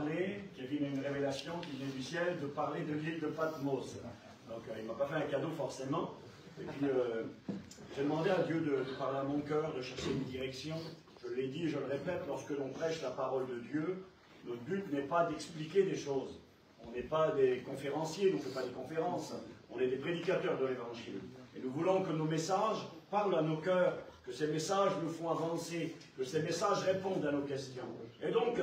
parler, Kevin a une révélation qui vient du ciel, de parler de l'île de Patmos. Donc il ne m'a pas fait un cadeau forcément. Et puis j'ai demandé à Dieu de parler à mon cœur, de chercher une direction. Je l'ai dit et je le répète, lorsque l'on prêche la parole de Dieu, notre but n'est pas d'expliquer des choses. On n'est pas des conférenciers, on ne fait pas des conférences. On est des prédicateurs de l'Évangile. Et nous voulons que nos messages parlent à nos cœurs, que ces messages nous font avancer, que ces messages répondent à nos questions. Et donc,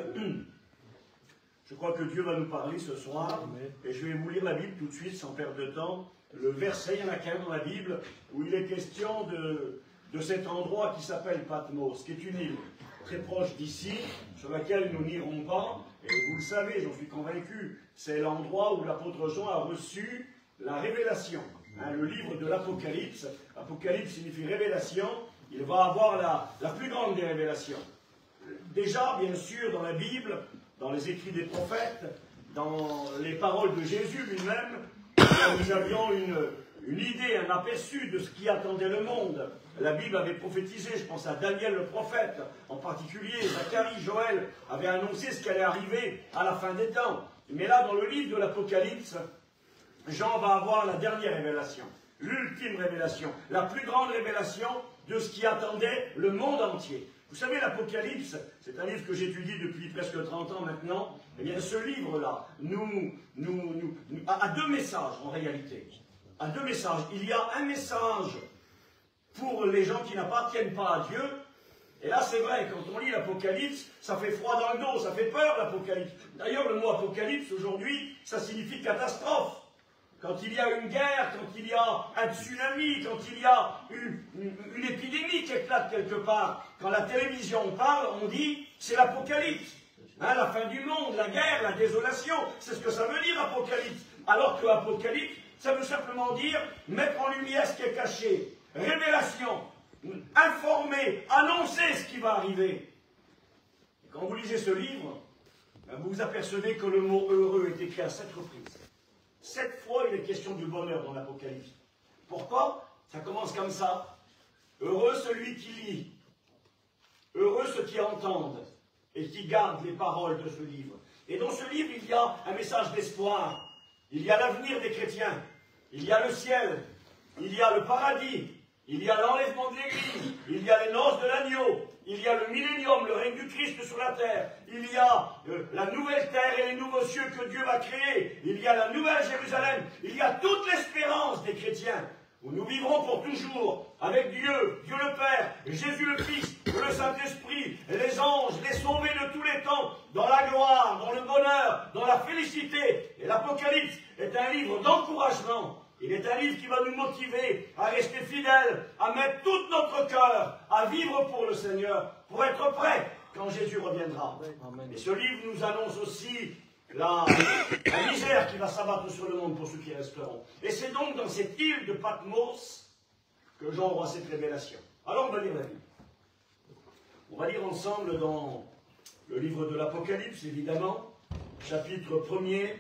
je crois que Dieu va nous parler ce soir, et je vais vous lire la Bible tout de suite, sans perdre de temps. Le verset, il y en a qu'un dans la Bible, où il est question de cet endroit qui s'appelle Patmos, qui est une île très proche d'ici, sur laquelle nous n'irons pas. Et vous le savez, j'en suis convaincu, c'est l'endroit où l'apôtre Jean a reçu la révélation. Hein, le livre de l'Apocalypse, Apocalypse signifie révélation, il va avoir la plus grande des révélations. Déjà, bien sûr, dans la Bible, dans les écrits des prophètes, dans les paroles de Jésus lui-même, nous avions une idée, un aperçu de ce qui attendait le monde. La Bible avait prophétisé, je pense à Daniel le prophète, en particulier Zacharie, Joël, avait annoncé ce qui allait arriver à la fin des temps. Mais là, dans le livre de l'Apocalypse, Jean va avoir la dernière révélation, l'ultime révélation, la plus grande révélation de ce qui attendait le monde entier. Vous savez, l'Apocalypse, c'est un livre que j'étudie depuis presque 30 ans maintenant. Eh bien, ce livre-là a deux messages en réalité. A deux messages. Il y a un message pour les gens qui n'appartiennent pas à Dieu. Et là, c'est vrai, quand on lit l'Apocalypse, ça fait froid dans le dos, ça fait peur l'Apocalypse. D'ailleurs, le mot Apocalypse, aujourd'hui, ça signifie catastrophe. Quand il y a une guerre, quand il y a un tsunami, quand il y a une épidémie qui éclate quelque part, quand la télévision parle, on dit c'est l'Apocalypse. Hein, la fin du monde, la guerre, la désolation, c'est ce que ça veut dire Apocalypse. Alors que Apocalypse, ça veut simplement dire mettre en lumière ce qui est caché. Révélation, informer, annoncer ce qui va arriver. Et quand vous lisez ce livre, vous vous apercevez que le mot heureux est écrit à 7 reprises. 7 fois, il est question du bonheur dans l'Apocalypse. Pourquoi? Ça commence comme ça. Heureux celui qui lit. Heureux ceux qui entendent et qui gardent les paroles de ce livre. Et dans ce livre, il y a un message d'espoir. Il y a l'avenir des chrétiens. Il y a le ciel. Il y a le paradis. Il y a l'enlèvement de l'Église. Il y a les noces de l'agneau. Il y a le millénium, le règne du Christ sur la terre. Il y a la nouvelle terre et les nouveaux cieux que Dieu va créer. Il y a la nouvelle Jérusalem. Il y a toute l'espérance des chrétiens, où nous vivrons pour toujours avec Dieu, Dieu le Père, Jésus le Fils, le Saint-Esprit, les anges, les sauvés de tous les temps, dans la gloire, dans le bonheur, dans la félicité. Et l'Apocalypse est un livre d'encouragement. Il est un livre qui va nous motiver à rester fidèles, à mettre tout notre cœur, à vivre pour le Seigneur, pour être prêts quand Jésus reviendra. Amen. Et ce livre nous annonce aussi la misère qui va s'abattre sur le monde pour ceux qui resteront. Et c'est donc dans cette île de Patmos que Jean aura cette révélation. Alors on va lire la Bible. On va lire ensemble dans le livre de l'Apocalypse, évidemment, chapitre 1er,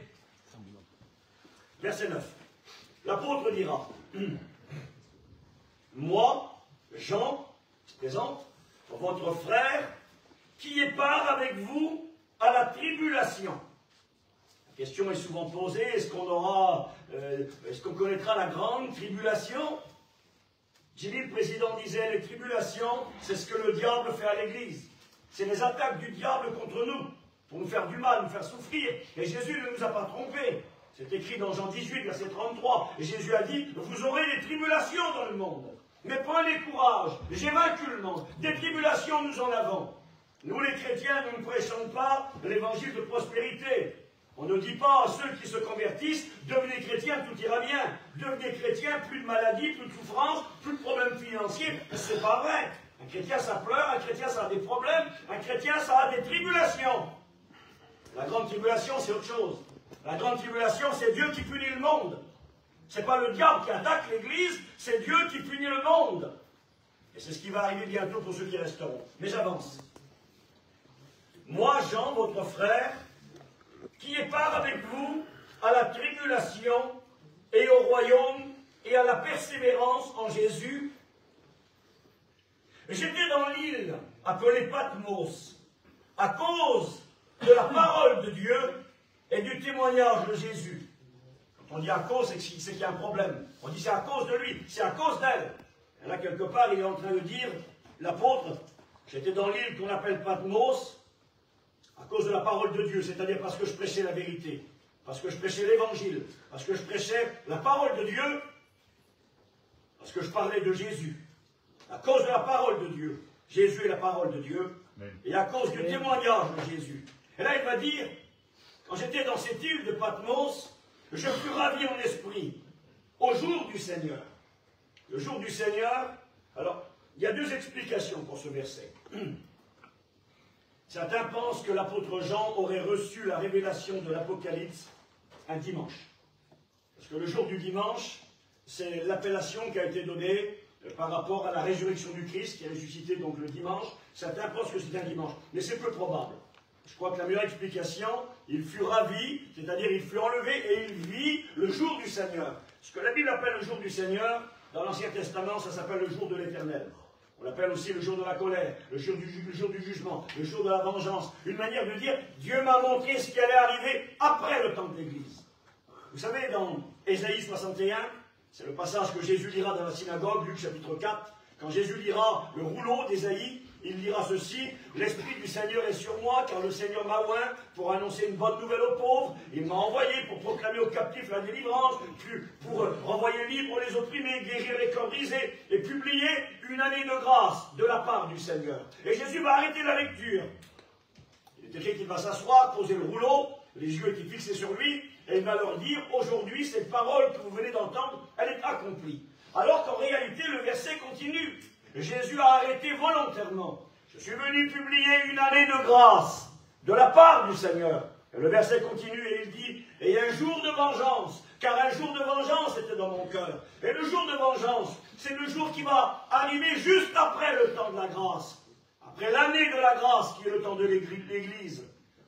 verset 9. L'apôtre dira, moi, Jean, se présente, votre frère, qui est part avec vous à la tribulation. La question est souvent posée, est-ce qu'on connaîtra la grande tribulation? Jimmy, le président, disait, les tribulations, c'est ce que le diable fait à l'Église. C'est les attaques du diable contre nous, pour nous faire du mal, nous faire souffrir. Et Jésus ne nous a pas trompés. C'est écrit dans Jean 18, verset 33. Et Jésus a dit, vous aurez des tribulations dans le monde. Mais prenez courage, j'ai vaincu le monde. Des tribulations, nous en avons. Nous, les chrétiens, nous ne prêchons pas l'évangile de prospérité. On ne dit pas à ceux qui se convertissent, devenez chrétiens, tout ira bien. Devenez chrétiens, plus de maladies, plus de souffrances, plus de problèmes financiers. C'est pas vrai. Un chrétien, ça pleure, un chrétien, ça a des problèmes, un chrétien, ça a des tribulations. La grande tribulation, c'est autre chose. La grande tribulation, c'est Dieu qui punit le monde. Ce n'est pas le diable qui attaque l'Église, c'est Dieu qui punit le monde. Et c'est ce qui va arriver bientôt pour ceux qui resteront. Mais j'avance. Moi, Jean, votre frère, qui est part avec vous à la tribulation et au royaume et à la persévérance en Jésus, j'étais dans l'île appelée Patmos à cause de la parole de Dieu témoignage de Jésus. Quand on dit à cause, c'est qu'il y a un problème. On dit c'est à cause de lui, c'est à cause d'elle. Et là, quelque part, il est en train de dire, l'apôtre, j'étais dans l'île qu'on appelle Patmos, à cause de la parole de Dieu, c'est-à-dire parce que je prêchais la vérité, parce que je prêchais l'évangile, parce que je prêchais la parole de Dieu, parce que je parlais de Jésus. À cause de la parole de Dieu, Jésus est la parole de Dieu, et à cause du témoignage de Jésus. Et là, il va dire, quand j'étais dans cette île de Patmos, je fus ravi en esprit au jour du Seigneur. Le jour du Seigneur, alors, il y a deux explications pour ce verset. Certains pensent que l'apôtre Jean aurait reçu la révélation de l'Apocalypse un dimanche. Parce que le jour du dimanche, c'est l'appellation qui a été donnée par rapport à la résurrection du Christ, qui est ressuscité donc le dimanche. Certains pensent que c'est un dimanche, mais c'est peu probable. Je crois que la meilleure explication, il fut ravi, c'est-à-dire il fut enlevé et il vit le jour du Seigneur. Ce que la Bible appelle le jour du Seigneur, dans l'Ancien Testament, ça s'appelle le jour de l'Éternel. On l'appelle aussi le jour de la colère, le jour du jugement, le jour de la vengeance. Une manière de dire, Dieu m'a montré ce qui allait arriver après le temps de l'Église. Vous savez, dans Ésaïe 61, c'est le passage que Jésus lira dans la synagogue, Luc chapitre 4, quand Jésus lira le rouleau d'Ésaïe, il dira ceci, « L'Esprit du Seigneur est sur moi, car le Seigneur m'a oint pour annoncer une bonne nouvelle aux pauvres. Il m'a envoyé pour proclamer aux captifs la délivrance, pour renvoyer libres les opprimés, guérir les corps brisés, et publier une année de grâce de la part du Seigneur. » Et Jésus va arrêter la lecture. Il est écrit qu'il va s'asseoir, poser le rouleau, les yeux étaient fixés sur lui, et il va leur dire, « Aujourd'hui, cette parole que vous venez d'entendre, elle est accomplie. » Alors qu'en réalité, le verset continue. Jésus a arrêté volontairement. Je suis venu publier une année de grâce de la part du Seigneur. Et le verset continue et il dit, et un jour de vengeance, car un jour de vengeance était dans mon cœur. Et le jour de vengeance, c'est le jour qui va arriver juste après le temps de la grâce. Après l'année de la grâce, qui est le temps de l'Église,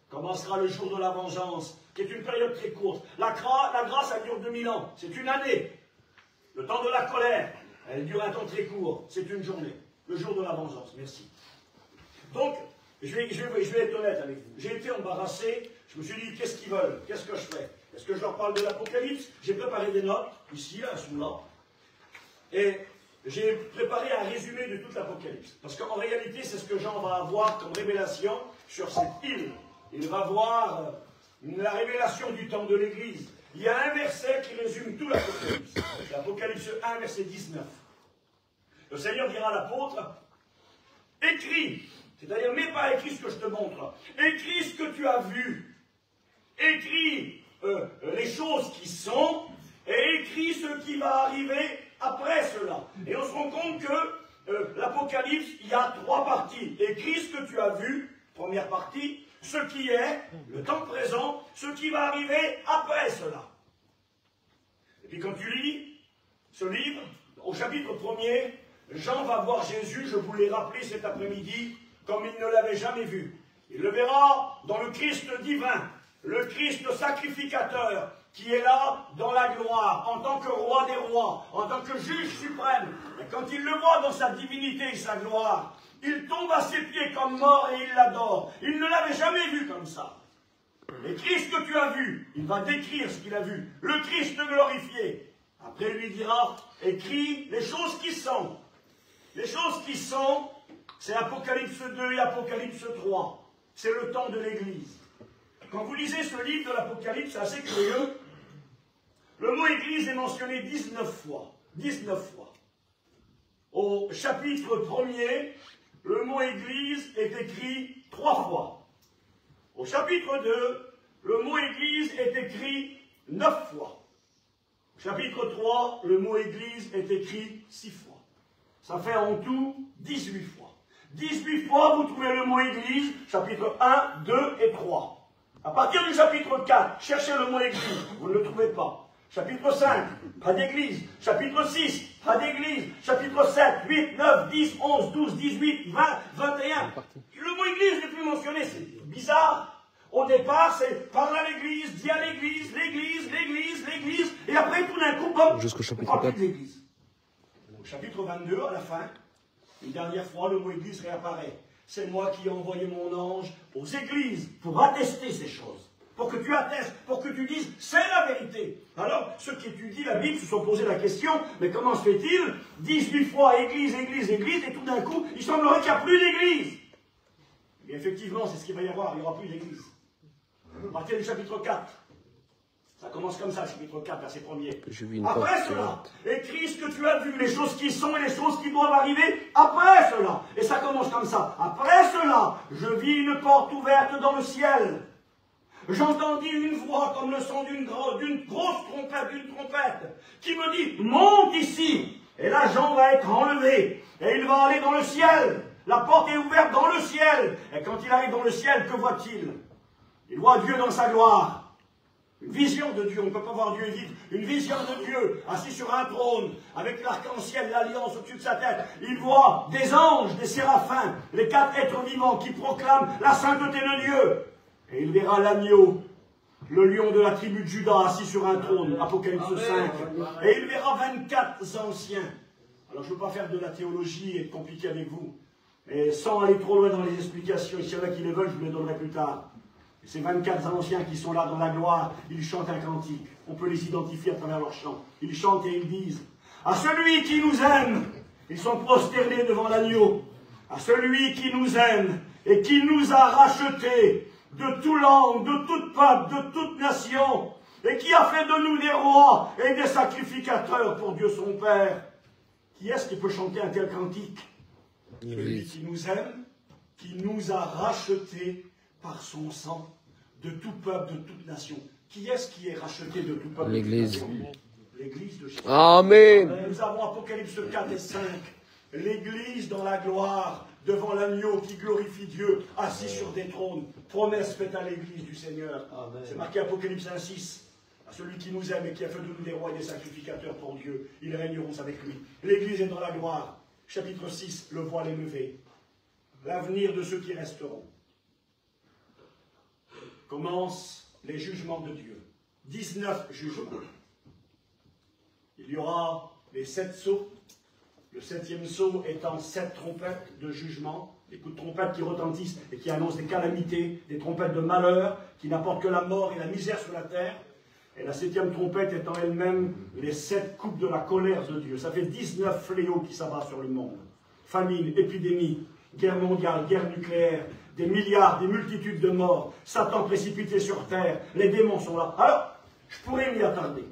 commencera le jour de la vengeance, qui est une période très courte. La grâce, elle dure 2000 ans. C'est une année. Le temps de la colère, elle dure un temps très court, c'est une journée. Le jour de la vengeance, merci. Donc, je vais être honnête avec vous. J'ai été embarrassé, je me suis dit, qu'est-ce qu'ils veulent? Qu'est-ce que je fais? Est-ce que je leur parle de l'Apocalypse? J'ai préparé des notes, ici, là, elles sont là. Et j'ai préparé un résumé de toute l'Apocalypse. Parce qu'en réalité, c'est ce que Jean va avoir comme révélation sur cette île. Il va voir la révélation du temps de l'Église. Il y a un verset qui résume tout l'Apocalypse. L'Apocalypse 1, verset 19. Le Seigneur dira à l'apôtre, écris, c'est-à-dire mets pas écrit ce que je te montre, écris ce que tu as vu, écris les choses qui sont, et écris ce qui va arriver après cela. Et on se rend compte que l'Apocalypse, il y a 3 parties. Écris ce que tu as vu, première partie, ce qui est, le temps présent, ce qui va arriver après cela. Et puis quand tu lis ce livre, au chapitre 1er, Jean va voir Jésus, je vous l'ai rappelé cet après-midi, comme il ne l'avait jamais vu. Il le verra dans le Christ divin, le Christ sacrificateur, qui est là dans la gloire, en tant que roi des rois, en tant que juge suprême. Et quand il le voit dans sa divinité et sa gloire, il tombe à ses pieds comme mort et il l'adore. Il ne l'avait jamais vu comme ça. Et Christ que tu as vu, il va décrire ce qu'il a vu. Le Christ glorifié. Après, il lui dira, écris les choses qui sont. Les choses qui sont, c'est Apocalypse 2 et Apocalypse 3. C'est le temps de l'Église. Quand vous lisez ce livre de l'Apocalypse, c'est assez curieux. Le mot Église est mentionné 19 fois. 19 fois. Au chapitre 1er, le mot Église est écrit 3 fois. Au chapitre 2, le mot Église est écrit 9 fois. Au chapitre 3, le mot Église est écrit 6 fois. Ça fait en tout 18 fois. 18 fois, vous trouvez le mot Église, chapitre 1, 2 et 3. À partir du chapitre 4, cherchez le mot Église, vous ne le trouvez pas. Chapitre 5, pas d'église. Chapitre 6, pas d'église. Chapitre 7, 8, 9, 10, 11, 12, 18, 20, 21. Le mot église n'est plus mentionné, c'est bizarre. Au départ, c'est parle à l'église, dis à l'église, l'église, l'église, l'église. Et après, tout d'un coup, hop, jusqu'au chapitre on 4. de l'église. Au chapitre 22, à la fin, une dernière fois, le mot église réapparaît. C'est moi qui ai envoyé mon ange aux églises pour attester ces choses. Pour que Dieu atteste, pour que tu dises c'est la vérité. Alors, ceux qui étudient la Bible se sont posé la question, mais comment se fait-il 18 fois Église, Église, Église, et tout d'un coup, il semblerait qu'il n'y a plus d'Église. Et effectivement, c'est ce qu'il va y avoir, il n'y aura plus d'Église. Matthieu du chapitre 4. Ça commence comme ça, chapitre 4, verset 1er. Après cela, écris ce que tu as vu, les choses qui sont et les choses qui doivent arriver après cela. Et ça commence comme ça. Après cela, je vis une porte ouverte dans le ciel. J'entendis une voix comme le son d'une grosse trompette, qui me dit, monte ici. Et là, Jean va être enlevé. Et il va aller dans le ciel. La porte est ouverte dans le ciel. Et quand il arrive dans le ciel, que voit-il? Il voit Dieu dans sa gloire. Une vision de Dieu, on ne peut pas voir Dieu vivre. Une vision de Dieu, assis sur un trône, avec l'arc-en-ciel, l'alliance au-dessus de sa tête. Il voit des anges, des séraphins, les 4 êtres vivants qui proclament la sainteté de Dieu. Et il verra l'agneau, le lion de la tribu de Juda, assis sur un trône, Apocalypse 5. Et il verra 24 anciens. Alors je ne veux pas faire de la théologie et être compliqué avec vous. Et sans aller trop loin dans les explications, s'il y en a qui les veulent, je vous les donnerai plus tard. Ces 24 anciens qui sont là dans la gloire, ils chantent un cantique. On peut les identifier à travers leur chant. Ils chantent et ils disent, à celui qui nous aime, ils sont prosternés devant l'agneau. À celui qui nous aime et qui nous a rachetés de toute langue, de toute peuple, de toute nation, et qui a fait de nous des rois et des sacrificateurs pour Dieu son Père. Qui est-ce qui peut chanter un tel cantique? Celui qui nous aime, qui nous a rachetés par son sang, de tout peuple, de toute nation. Qui est-ce qui est racheté de tout peuple? L'Église. L'Église de Jésus. Amen. Nous avons Apocalypse 4 et 5. L'Église dans la gloire, devant l'agneau qui glorifie Dieu, assis sur des trônes. Promesse faite à l'Église du Seigneur. C'est marqué Apocalypse 1, 6. À celui qui nous aime et qui a fait de nous des rois et des sacrificateurs pour Dieu, ils régneront avec lui. L'Église est dans la gloire. Chapitre 6, le voile est levé. L'avenir de ceux qui resteront. Commencent les jugements de Dieu. 19 jugements. Il y aura les 7 sceaux. Le 7e sceau étant 7 trompettes de jugement. Des coups de trompette qui retentissent et qui annoncent des calamités, des trompettes de malheur, qui n'apportent que la mort et la misère sur la terre. Et la 7e trompette étant elle-même les 7 coupes de la colère de Dieu. Ça fait 19 fléaux qui s'abattent sur le monde. Famine, épidémie, guerre mondiale, guerre nucléaire, des milliards, des multitudes de morts, Satan précipité sur terre, les démons sont là. Alors, je pourrais m'y attarder.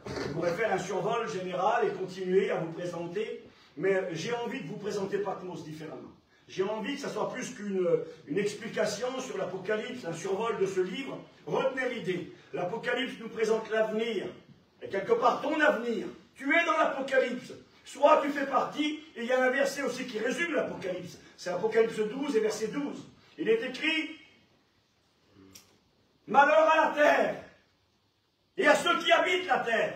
Je pourrais faire un survol général et continuer à vous présenter, mais j'ai envie de vous présenter Patmos différemment. J'ai envie que ça soit plus qu'une explication sur l'Apocalypse, un survol de ce livre. Retenez l'idée. L'Apocalypse nous présente l'avenir, et quelque part ton avenir. Tu es dans l'Apocalypse. Soit tu fais partie, et il y a un verset aussi qui résume l'Apocalypse. C'est Apocalypse 12 et verset 12. Il est écrit « Malheur à la terre et à ceux qui habitent la terre »,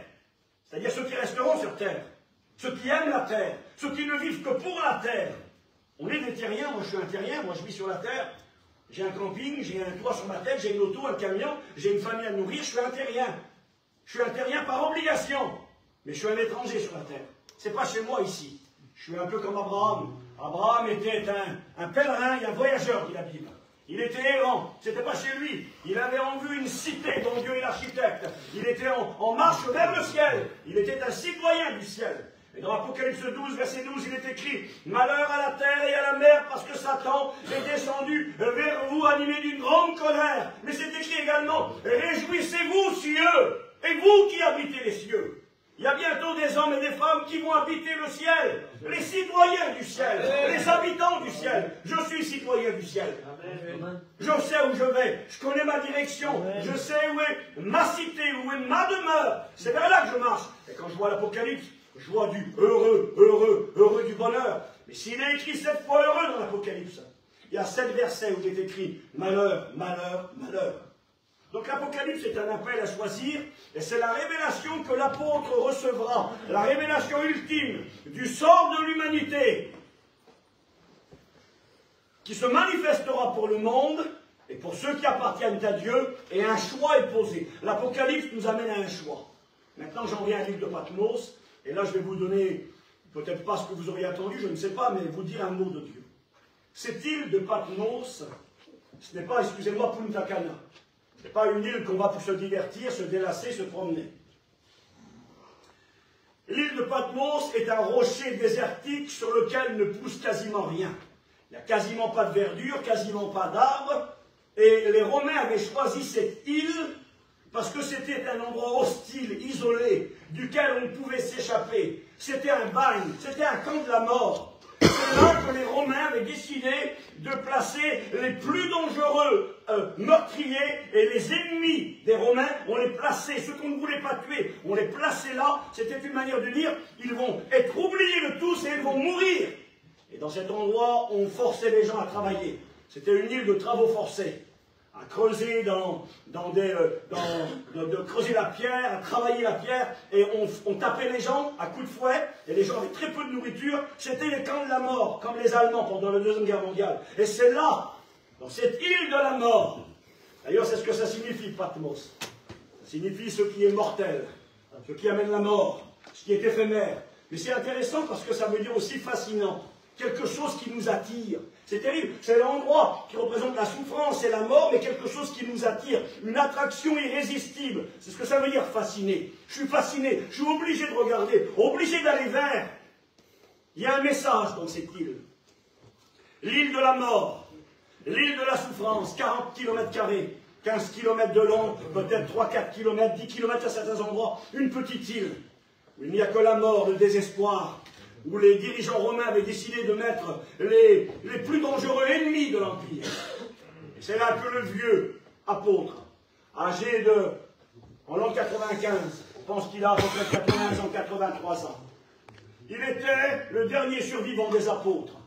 c'est-à-dire ceux qui resteront sur terre, ceux qui aiment la terre, ceux qui ne vivent que pour la terre. On est des terriens, moi je suis un terrien, moi je vis sur la terre. J'ai un camping, j'ai un toit sur ma tête, j'ai une auto, un camion, j'ai une famille à nourrir, je suis un terrien. Je suis un terrien par obligation, mais je suis un étranger sur la terre. C'est pas chez moi ici. Je suis un peu comme Abraham. Abraham était un pèlerin et un voyageur, dit la Bible. Il était errant, c'était pas chez lui. Il avait en vue une cité dont Dieu est l'architecte. Il était en marche vers le ciel. Il était un citoyen du ciel. Et dans Apocalypse 12, verset 12, il est écrit « Malheur à la terre et à la mer, parce que Satan est descendu vers vous animé d'une grande colère. » Mais c'est écrit également « Réjouissez-vous, cieux, et vous qui habitez les cieux. » Il y a bientôt des hommes et des femmes qui vont habiter le ciel, les citoyens du ciel, les habitants du ciel. Je suis citoyen du ciel. Je sais où je vais, je connais ma direction, je sais où est ma cité, où est ma demeure. C'est vers là que je marche. Et quand je vois l'Apocalypse, je vois du heureux, heureux, heureux du bonheur. Mais s'il est écrit 7 fois heureux dans l'Apocalypse, il y a 7 versets où il est écrit malheur, malheur, malheur. Donc l'Apocalypse est un appel à choisir, et c'est la révélation que l'apôtre recevra, la révélation ultime du sort de l'humanité, qui se manifestera pour le monde, et pour ceux qui appartiennent à Dieu, et un choix est posé. L'Apocalypse nous amène à un choix. Maintenant j'en viens à l'île de Patmos, et là je vais vous donner, peut-être pas ce que vous auriez attendu, je ne sais pas, mais vous dire un mot de Dieu. Cette île de Patmos, ce n'est pas, excusez-moi, Punta Cana. Ce n'est pas une île qu'on va pour se divertir, se délasser, se promener. L'île de Patmos est un rocher désertique sur lequel ne pousse quasiment rien. Il n'y a quasiment pas de verdure, quasiment pas d'arbres. Et les Romains avaient choisi cette île parce que c'était un endroit hostile, isolé, duquel on ne pouvait s'échapper. C'était un bagne, c'était un camp de la mort. C'est là que les Romains avaient décidé de placer les plus dangereux meurtriers et les ennemis des Romains. On les plaçait, ceux qu'on ne voulait pas tuer, on les plaçait là. C'était une manière de dire, ils vont être oubliés de tous et ils vont mourir. Et dans cet endroit, on forçait les gens à travailler. C'était une île de travaux forcés. À creuser de creuser la pierre, à travailler la pierre, et on tapait les gens à coups de fouet, et les gens avaient très peu de nourriture. C'était les camps de la mort, comme les Allemands pendant la Deuxième Guerre mondiale. Et c'est là, dans cette île de la mort, d'ailleurs c'est ce que ça signifie, Patmos. Ça signifie ce qui est mortel, ce qui amène la mort, ce qui est éphémère. Mais c'est intéressant parce que ça veut dire aussi fascinant, quelque chose qui nous attire. C'est terrible, c'est l'endroit qui représente la souffrance et la mort, mais quelque chose qui nous attire, une attraction irrésistible. C'est ce que ça veut dire fasciné. Je suis fasciné, je suis obligé de regarder, obligé d'aller vers. Il y a un message dans cette île. L'île de la mort, l'île de la souffrance, 40 km², 15 km de long, peut-être 3-4 km, 10 km à certains endroits, une petite île, où il n'y a que la mort, le désespoir, où les dirigeants romains avaient décidé de mettre les plus dangereux ennemis de l'Empire. Et c'est là que le vieux apôtre, âgé en l'an 95, on pense qu'il a à peu près 80 ans, 83 ans, il était le dernier survivant des apôtres.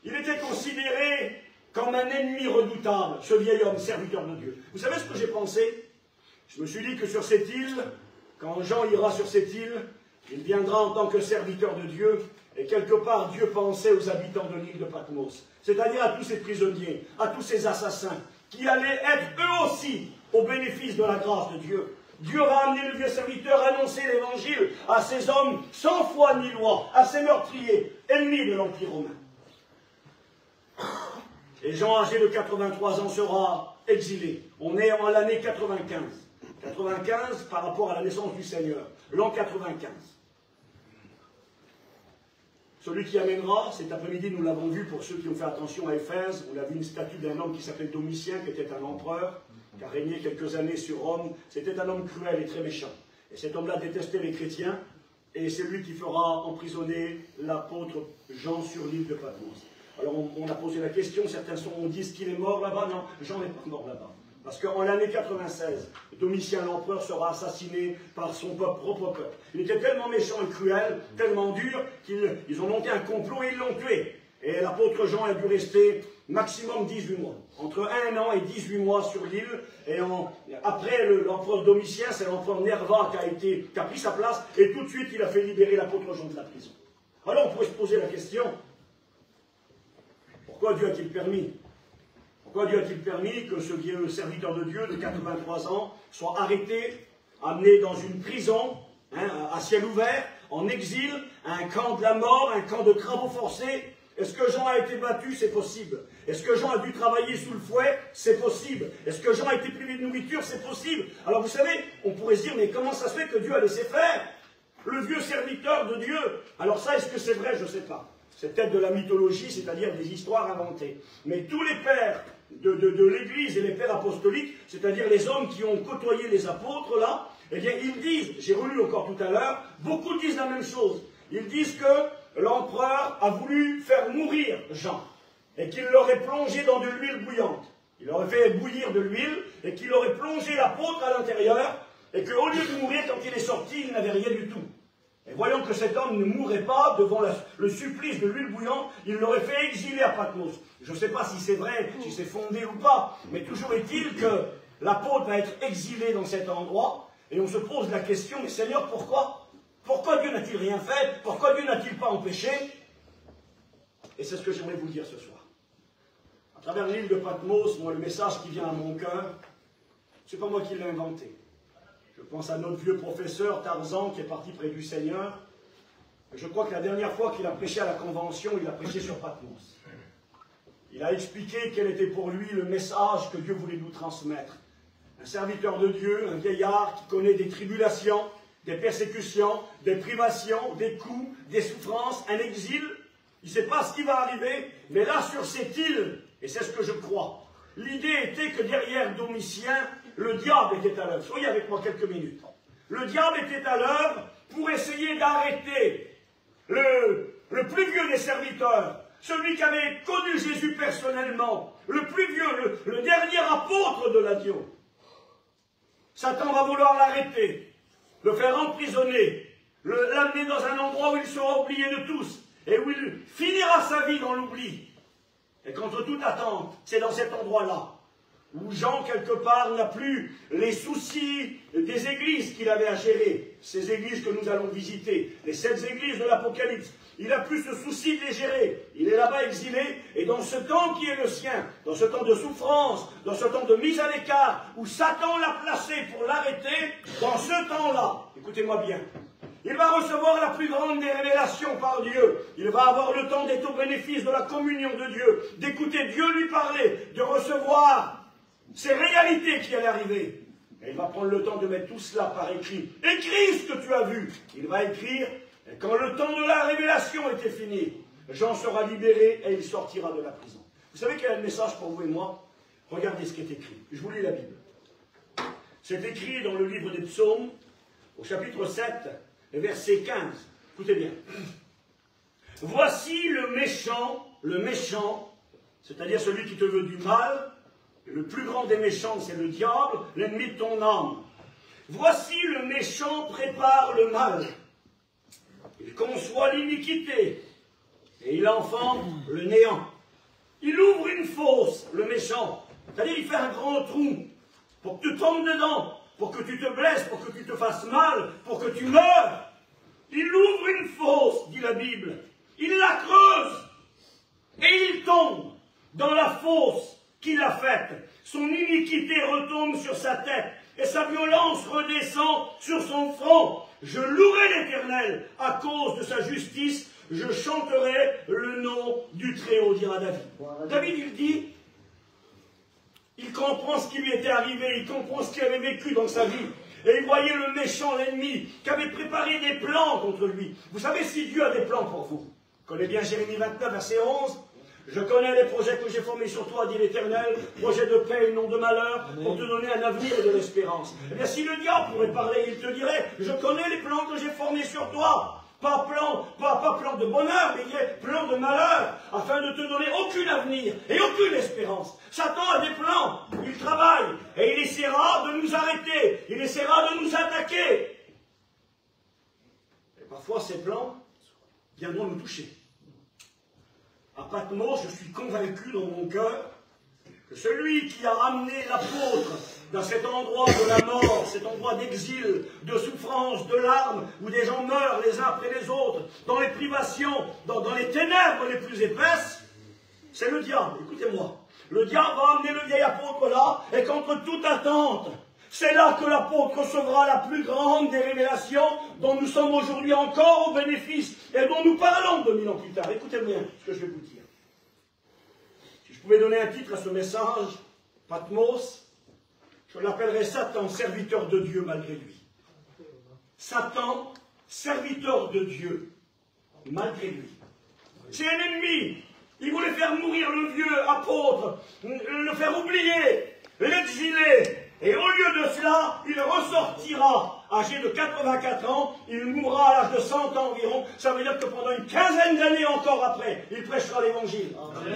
Il était considéré comme un ennemi redoutable, ce vieil homme, serviteur de Dieu. Vous savez ce que j'ai pensé? Je me suis dit que sur cette île, quand Jean ira sur cette île, il viendra en tant que serviteur de Dieu, et quelque part Dieu pensait aux habitants de l'île de Patmos, c'est-à-dire à tous ces prisonniers, à tous ces assassins, qui allaient être eux aussi au bénéfice de la grâce de Dieu. Dieu va amener le vieux serviteur annoncer l'évangile à ces hommes sans foi ni loi, à ces meurtriers, ennemis de l'Empire romain. Et Jean, âgé de 83 ans, sera exilé. On est en l'année 95. 95 par rapport à la naissance du Seigneur, l'an 95. Celui qui amènera, cet après-midi, nous l'avons vu pour ceux qui ont fait attention à Éphèse, on a vu une statue d'un homme qui s'appelait Domitien, qui était un empereur, qui a régné quelques années sur Rome. C'était un homme cruel et très méchant. Et cet homme-là détestait les chrétiens, et c'est lui qui fera emprisonner l'apôtre Jean sur l'île de Patmos. Alors on a posé la question, certains ont dit qu'il est mort là-bas. Non, Jean n'est pas mort là-bas. Parce qu'en l'année 96, Domitien l'empereur sera assassiné par son propre peuple. Il était tellement méchant et cruel, tellement dur, qu'ils ont monté un complot et ils l'ont tué. Et l'apôtre Jean a dû rester maximum 18 mois. Entre 1 an et 18 mois sur l'île. Et après l'empereur Domitien, c'est l'empereur Nerva qui a pris sa place. Et tout de suite, il a fait libérer l'apôtre Jean de la prison. Alors on pourrait se poser la question, pourquoi Dieu a-t-il permis? Pourquoi Dieu a-t-il permis que ce vieux serviteur de Dieu de 83 ans soit arrêté, amené dans une prison, à ciel ouvert, en exil, à un camp de la mort, un camp de travaux forcés? Est-ce que Jean a été battu? C'est possible. Est-ce que Jean a dû travailler sous le fouet? C'est possible. Est-ce que Jean a été privé de nourriture? C'est possible. Alors vous savez, on pourrait se dire, mais comment ça se fait que Dieu a laissé faire? Le vieux serviteur de Dieu. Alors ça, est-ce que c'est vrai? Je ne sais pas. C'est peut-être de la mythologie, c'est-à-dire des histoires inventées. Mais tous les pères de l'Église et les pères apostoliques, c'est-à-dire les hommes qui ont côtoyé les apôtres là, eh bien ils disent, j'ai relu encore tout à l'heure, beaucoup disent la même chose. Ils disent que l'empereur a voulu faire mourir Jean et qu'il l'aurait plongé dans de l'huile bouillante. Il aurait fait bouillir de l'huile et qu'il aurait plongé l'apôtre à l'intérieur et qu'au lieu de mourir, quand il est sorti, il n'avait rien du tout. Et voyant que cet homme ne mourrait pas devant le supplice de l'huile bouillante, il l'aurait fait exiler à Patmos. Je ne sais pas si c'est vrai, si c'est fondé ou pas, mais toujours est-il que l'apôtre va être exilé dans cet endroit, et on se pose la question, mais Seigneur, pourquoi? Pourquoi Dieu n'a-t-il rien fait? Pourquoi Dieu n'a-t-il pas empêché? Et c'est ce que j'aimerais vous dire ce soir. À travers l'île de Patmos, moi, le message qui vient à mon cœur, ce n'est pas moi qui l'ai inventé. Je pense à notre vieux professeur Tarzan qui est parti près du Seigneur. Je crois que la dernière fois qu'il a prêché à la Convention, il a prêché sur Patmos. Il a expliqué quel était pour lui le message que Dieu voulait nous transmettre. Un un serviteur de Dieu, un vieillard qui connaît des tribulations, des persécutions, des privations, des coups, des souffrances, un exil. Il ne sait pas ce qui va arriver, mais là, sur cette île, et c'est ce que je crois, l'idée était que derrière Domitien, le diable était à l'œuvre. Soyez avec moi quelques minutes. Le diable était à l'œuvre pour essayer d'arrêter le plus vieux des serviteurs, celui qui avait connu Jésus personnellement, le plus vieux, le dernier apôtre de l'agneau. Satan va vouloir l'arrêter, le faire emprisonner, l'amener dans un endroit où il sera oublié de tous, et où il finira sa vie dans l'oubli. Et contre toute attente, c'est dans cet endroit-là, où Jean, quelque part, n'a plus les soucis des églises qu'il avait à gérer, ces églises que nous allons visiter, les 7 églises de l'Apocalypse. Il n'a plus ce souci de les gérer. Il est là-bas exilé, et dans ce temps qui est le sien, dans ce temps de souffrance, dans ce temps de mise à l'écart, où Satan l'a placé pour l'arrêter, dans ce temps-là, écoutez-moi bien, il va recevoir la plus grande des révélations par Dieu. Il va avoir le temps d'être au bénéfice de la communion de Dieu, d'écouter Dieu lui parler, de recevoir ces réalités qui allaient arriver. Et il va prendre le temps de mettre tout cela par écrit. Écris ce que tu as vu. Il va écrire, et quand le temps de la révélation était fini, Jean sera libéré et il sortira de la prison. Vous savez quel est le message pour vous et moi? Regardez ce qui est écrit. Je vous lis la Bible. C'est écrit dans le livre des Psaumes, au chapitre 7, verset 15. Écoutez bien. Voici le méchant, c'est-à-dire celui qui te veut du mal. Le plus grand des méchants, c'est le diable, l'ennemi de ton âme. Voici le méchant prépare le mal. Il conçoit l'iniquité et il enfante le néant. Il ouvre une fosse, le méchant. C'est-à-dire il fait un grand trou pour que tu tombes dedans, pour que tu te blesses, pour que tu te fasses mal, pour que tu meurs. Il ouvre une fosse, dit la Bible. Il la creuse et il tombe dans la fosse qu'il a faite. Son iniquité retombe sur sa tête et sa violence redescend sur son front. Je louerai l'Éternel à cause de sa justice. Je chanterai le nom du Très-Haut, dira David. David, il dit, il comprend ce qui lui était arrivé, il comprend ce qu'il avait vécu dans sa vie. Et il voyait le méchant, l'ennemi, qui avait préparé des plans contre lui. Vous savez, si Dieu a des plans pour vous, vous connaissez bien Jérémie 29, verset 11, je connais les projets que j'ai formés sur toi, dit l'Éternel, projets de paix et non de malheur, pour te donner un avenir et de l'espérance. Eh bien, si le diable pourrait parler, il te dirait, je connais les plans que j'ai formés sur toi. Pas plan de bonheur, mais plan de malheur, afin de te donner aucun avenir et aucune espérance. Satan a des plans, il travaille, et il essaiera de nous arrêter, il essaiera de nous attaquer. Et parfois, ces plans viendront nous toucher. À Patmos, je suis convaincu dans mon cœur que celui qui a ramené l'apôtre dans cet endroit de la mort, cet endroit d'exil, de souffrance, de larmes, où des gens meurent les uns après les autres, dans les privations, dans les ténèbres les plus épaisses, c'est le diable. Écoutez-moi, le diable va amener le vieil apôtre là, et contre toute attente, c'est là que l'apôtre recevra la plus grande des révélations dont nous sommes aujourd'hui encore au bénéfice et dont nous parlons 2000 ans plus tard. Écoutez bien ce que je vais vous dire. Si je pouvais donner un titre à ce message, Patmos, je l'appellerais Satan, serviteur de Dieu malgré lui. Satan, serviteur de Dieu malgré lui. C'est un ennemi. Il voulait faire mourir le vieux apôtre, le faire oublier, l'exiler. Et au lieu de cela, il ressortira, âgé de 84 ans, il mourra à l'âge de 100 ans environ. Ça veut dire que pendant une quinzaine d'années encore après, il prêchera l'évangile.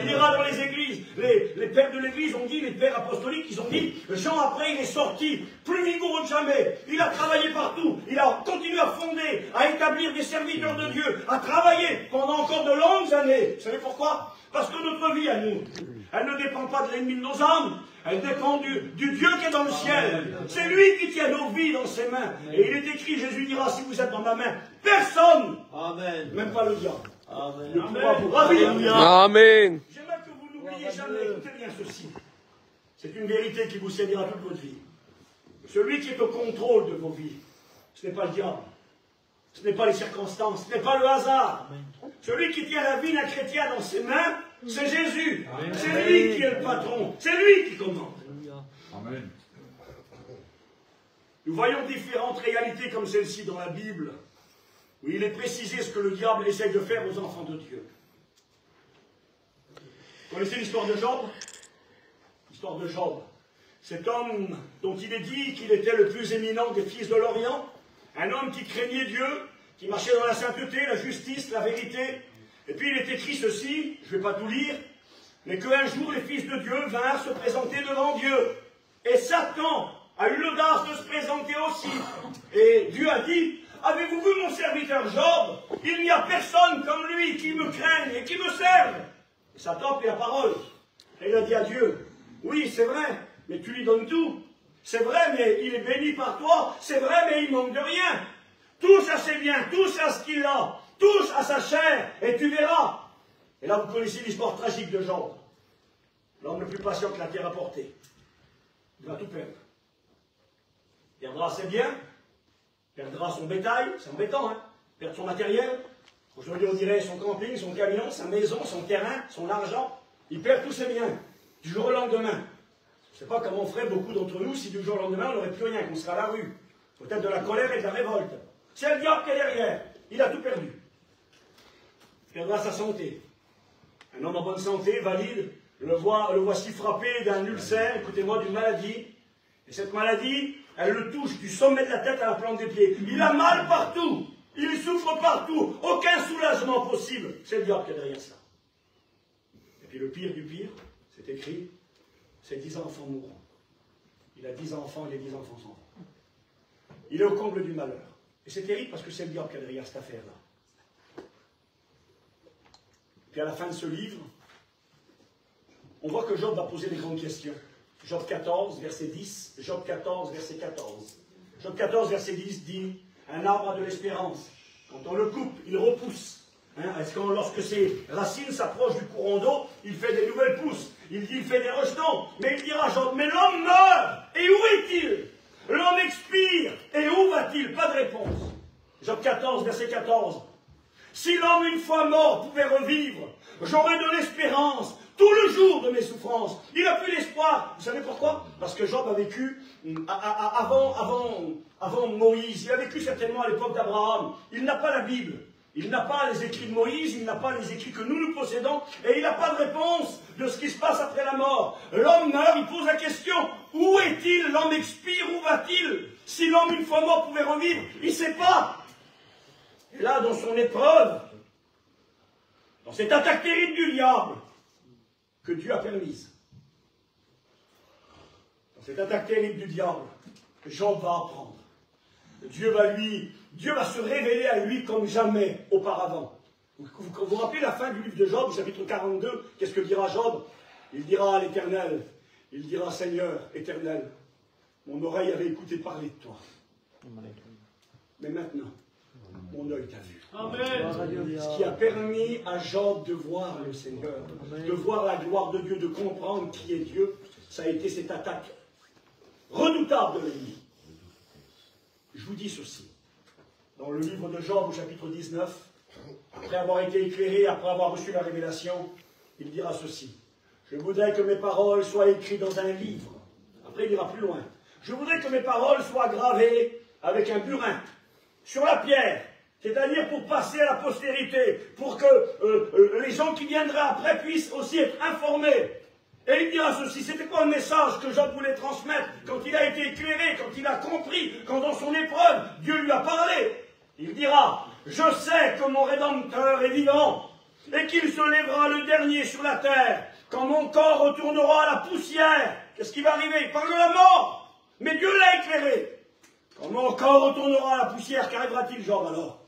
Il ira dans les églises. Les pères de l'église ont dit, les pères apostoliques, ils ont dit, Jean après il est sorti, plus vigoureux que jamais. Il a travaillé partout, il a continué à fonder, à établir des serviteurs de Dieu, à travailler pendant encore de longues années. Vous savez pourquoi? Parce que notre vie à nous, elle ne dépend pas de l'ennemi de nos âmes, elle dépend du Dieu qui est dans le ciel. C'est lui qui tient nos vies dans ses mains. Et il est écrit, Jésus dira, si vous êtes dans ma main, personne, Amen. même pas le diable, Amen. ne pourra vous ravir. Amen. J'aimerais que vous n'oubliez jamais, écoutez bien ceci. C'est une vérité qui vous séduira toute votre vie. Celui qui est au contrôle de vos vies, ce n'est pas le diable. Ce n'est pas les circonstances, ce n'est pas le hasard. Celui qui tient la vie d'un chrétien dans ses mains, c'est Jésus. C'est lui qui est le patron. C'est lui qui commande. Amen. nous voyons différentes réalités comme celle-ci dans la Bible, où il est précisé ce que le diable essaie de faire aux enfants de Dieu. Vous connaissez l'histoire de Job? L'histoire de Job. Cet homme dont il est dit qu'il était le plus éminent des fils de l'Orient, un homme qui craignait Dieu, qui marchait dans la sainteté, la justice, la vérité. Et puis il est écrit ceci, je ne vais pas tout lire, mais qu'un jour les fils de Dieu vinrent se présenter devant Dieu. Et Satan a eu l'audace de se présenter aussi. Et Dieu a dit, avez-vous vu mon serviteur Job? Il n'y a personne comme lui qui me craigne et qui me serve. Et Satan a pris la parole. Et il a dit à Dieu, oui c'est vrai, mais tu lui donnes tout. C'est vrai, mais il est béni par toi. C'est vrai, mais il manque de rien. Touche à ses biens, touche à ce qu'il a, touche à sa chair, et tu verras. Et là, vous connaissez l'histoire tragique de Job. L'homme le plus patient que la terre a porté. Il va tout perdre. Il perdra ses biens, perdra son bétail, c'est embêtant, hein, perdre son matériel. Aujourd'hui, on dirait son camping, son camion, sa maison, son terrain, son argent. Il perd tous ses biens, du jour au lendemain. Je ne sais pas comment on ferait beaucoup d'entre nous si du jour au lendemain, on n'aurait plus rien, qu'on serait à la rue. Peut-être de la colère et de la révolte. C'est le diable qui est derrière. Il a tout perdu. Il perdra sa santé. Un homme en bonne santé, valide, le voici frappé d'un ulcère, écoutez-moi, d'une maladie. Et cette maladie, elle le touche du sommet de la tête à la plante des pieds. Il a mal partout. Il souffre partout. Aucun soulagement possible. C'est le diable qui est derrière ça. Et puis le pire du pire, c'est écrit, ses 10 enfants mourront. Il a 10 enfants et les 10 enfants s'en vont. Il est au comble du malheur. Et c'est terrible parce que c'est le diable qui est derrière cette affaire-là. Puis à la fin de ce livre, on voit que Job va poser des grandes questions. Job 14, verset 10, Job 14, verset 14. Job 14, verset 10 dit, un arbre a de l'espérance. Quand on le coupe, il repousse. Est-ce que lorsque ses racines s'approchent du courant d'eau, il fait des nouvelles pousses. Il dit, il fait des rejetons. Mais il dira, Job, mais l'homme meurt. Et où est-il? L'homme expire. Et où va-t-il? Pas de réponse. Job 14, verset 14. Si l'homme une fois mort pouvait revivre, j'aurais de l'espérance tout le jour de mes souffrances. Il n'a plus l'espoir. Vous savez pourquoi? Parce que Job a vécu avant Moïse. Il a vécu certainement à l'époque d'Abraham. Il n'a pas la Bible. Il n'a pas les écrits de Moïse, il n'a pas les écrits que nous possédons, et il n'a pas de réponse de ce qui se passe après la mort. L'homme meurt, il pose la question, où est-il? L'homme expire, où va-t-il? Si l'homme une fois mort pouvait revivre, il ne sait pas. Et là, dans son épreuve, dans cette attaque terrible du diable, que Dieu a permise, dans cette attaque terrible du diable, Job va apprendre. Dieu va se révéler à lui comme jamais auparavant. Vous vous rappelez la fin du livre de Job, chapitre 42, qu'est-ce que dira Job? Il dira à l'Éternel, il dira, Seigneur, Éternel, mon oreille avait écouté parler de toi. Mais maintenant, mon œil t'a vu. Amen. Ce qui a permis à Job de voir le Seigneur, de voir la gloire de Dieu, de comprendre qui est Dieu, ça a été cette attaque redoutable de l'ennemi. Je vous dis ceci, dans le livre de Job au chapitre 19, après avoir été éclairé, après avoir reçu la révélation, il dira ceci, je voudrais que mes paroles soient écrites dans un livre. Après il ira plus loin. Je voudrais que mes paroles soient gravées avec un burin, sur la pierre, c'est-à-dire pour passer à la postérité, pour que les gens qui viendraient après puissent aussi être informés. Et il dira ceci, c'était quoi le message que Job voulait transmettre quand il a été éclairé, quand il a compris, quand dans son épreuve, Dieu lui a parlé. Il dira, je sais que mon Rédempteur est vivant et qu'il se lèvera le dernier sur la terre quand mon corps retournera à la poussière. Qu'est-ce qui va arriver? Il parle de la mort, mais Dieu l'a éclairé. Quand mon corps retournera à la poussière, qu'arrivera-t-il, Job, alors?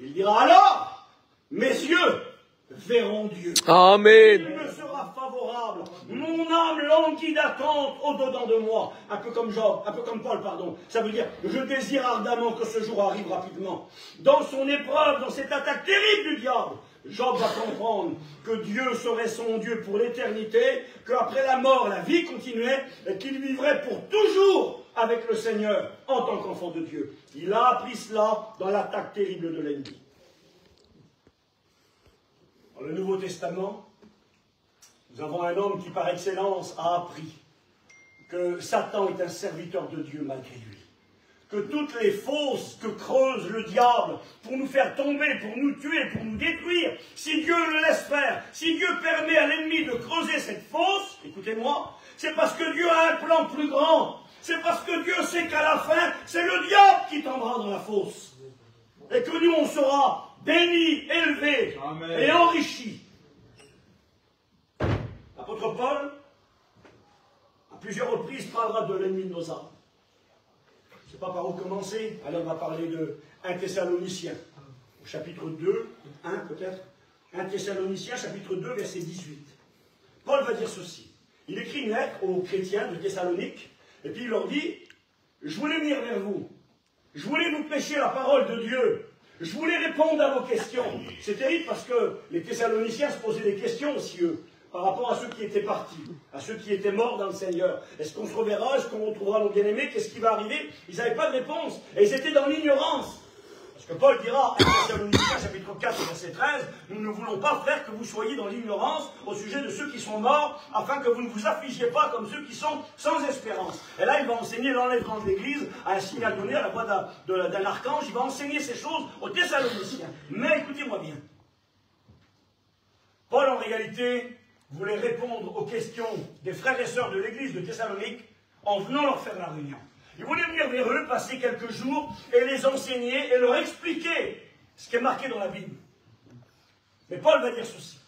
Il dira, alors, mes yeux verront Dieu. Amen. Il me sera favorable. Mon âme languit d'attente au-dedans de moi. Un peu comme Job, un peu comme Paul, pardon. Ça veut dire, je désire ardemment que ce jour arrive rapidement. Dans son épreuve, dans cette attaque terrible du diable, Job va comprendre que Dieu serait son Dieu pour l'éternité, qu'après la mort, la vie continuait, et qu'il vivrait pour toujours avec le Seigneur en tant qu'enfant de Dieu. Il a appris cela dans l'attaque terrible de l'ennemi. Dans le Nouveau Testament, nous avons un homme qui par excellence a appris que Satan est un serviteur de Dieu malgré lui. que toutes les fosses que creuse le diable pour nous faire tomber, pour nous tuer, pour nous détruire, si Dieu le laisse faire, si Dieu permet à l'ennemi de creuser cette fosse, écoutez-moi, c'est parce que Dieu a un plan plus grand. C'est parce que Dieu sait qu'à la fin, c'est le diable qui tombera dans la fosse. Et que nous, on sera bénis, élevés et enrichis. L'apôtre Paul, à plusieurs reprises, parlera de l'ennemi de nos âmes. Je ne sais pas par où commencer. Alors on va parler de 1 Thessaloniciens, au chapitre 2, 1 peut-être. 1 Thessaloniciens, chapitre 2, verset 18. Paul va dire ceci. Il écrit une lettre aux chrétiens de Thessalonique, et puis il leur dit, je voulais venir vers vous, je voulais vous prêcher la parole de Dieu, je voulais répondre à vos questions. C'est terrible parce que les Thessaloniciens se posaient des questions aussi, eux, par rapport à ceux qui étaient partis, à ceux qui étaient morts dans le Seigneur. Est-ce qu'on se reverra? Est-ce qu'on retrouvera nos bien-aimés? Qu'est-ce qui va arriver? Ils n'avaient pas de réponse, et ils étaient dans l'ignorance. Parce que Paul dira, 1 Thessaloniciens, chapitre 4, verset 13, nous ne voulons pas, frères, que vous soyez dans l'ignorance au sujet de ceux qui sont morts, afin que vous ne vous affligiez pas comme ceux qui sont sans espérance. Et là, il va enseigner l'enlèvement de l'Église à un signal donné à la voix d'un archange. Il va enseigner ces choses aux Thessaloniciens. Mais écoutez-moi bien. Paul, en réalité, voulait répondre aux questions des frères et sœurs de l'Église de Thessalonique en venant leur faire la réunion. Il voulait venir vers eux, passer quelques jours et les enseigner et leur expliquer ce qui est marqué dans la Bible. Mais Paul va dire ceci.